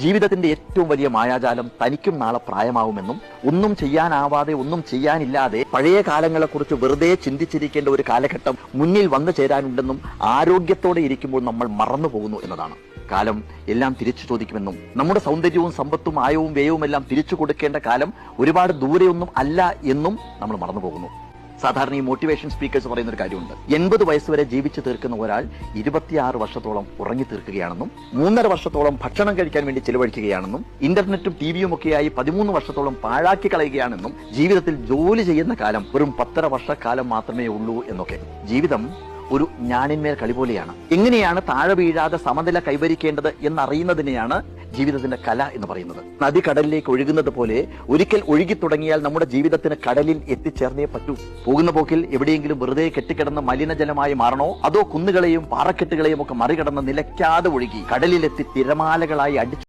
ജീവിതത്തിന്റെ ഏറ്റവും വലിയ മായാജാലം തനിക്കും നാളെ പ്രായമാവുമെന്നും ഒന്നും ചെയ്യാനാവാതെ ഒന്നും ചെയ്യാനില്ലാതെ പഴയ കാലങ്ങളെക്കുറിച്ച് വെറുതെ ചിന്തിച്ചിരിക്കേണ്ട ഒരു കാലഘട്ടം മുന്നിൽ വന്നു ചേരാനുണ്ടെന്നും ആരോഗ്യത്തോടെ ഇരിക്കുമ്പോൾ നമ്മൾ മറന്നു പോകുന്നു എന്നതാണ്. കാലം എല്ലാം തിരിച്ചു ചോദിക്കുമെന്നും നമ്മുടെ സൗന്ദര്യവും സമ്പത്തും ആയവും വ്യയവും എല്ലാം തിരിച്ചു കൊടുക്കേണ്ട കാലം ഒരുപാട് ദൂരെയൊന്നും അല്ല എന്നും നമ്മൾ മറന്നു പോകുന്നു. സാധാരണ ഈ മോട്ടിവേഷൻ സ്പീക്കേഴ്സ് പറയുന്ന ഒരു കാര്യമുണ്ട്. 80 വയസ്സ് വരെ ജീവിച്ചു തീർക്കുന്ന ഒരാൾ 26 വർഷത്തോളം ഉറങ്ങി തീർക്കുകയാണെന്നും 3.5 വർഷത്തോളം ഭക്ഷണം കഴിക്കാൻ വേണ്ടി ചെലവഴിക്കുകയാണെന്നും ഇന്റർനെറ്റും ടിവിയും ഒക്കെയായി 13 വർഷത്തോളം പാഴാക്കി കളയുകയാണെന്നും ജീവിതത്തിൽ ജോലി ചെയ്യുന്ന കാലം വെറും 10.5 വർഷക്കാലം മാത്രമേ ഉള്ളൂ എന്നൊക്കെ. ജീവിതം ഒരു ഞാണിന്മേൽ കളി പോലെയാണ്. എങ്ങനെയാണ് താഴെ വീഴാതെ സമനില കൈവരിക്കേണ്ടത് എന്നറിയുന്നതിനെയാണ് ജീവിതത്തിന്റെ കല എന്ന് പറയുന്നത്. നദി കടലിലേക്ക് ഒഴുകുന്നത് പോലെ ഒരിക്കൽ ഒഴുകി തുടങ്ങിയാൽ നമ്മുടെ ജീവിതത്തിന് കടലിൽ എത്തിച്ചേർന്നേ പറ്റൂ. പോകുന്ന പോക്കിൽ എവിടെയെങ്കിലും വെറുതെ കെട്ടിക്കിടന്ന മലിനജലമായി മാറണോ, അതോ കുന്നുകളെയും പാറക്കെട്ടുകളെയും ഒക്കെ മറികടന്ന് നിലയ്ക്കാതെ ഒഴുകി കടലിലെത്തി തിരമാലകളായി അടിച്ചു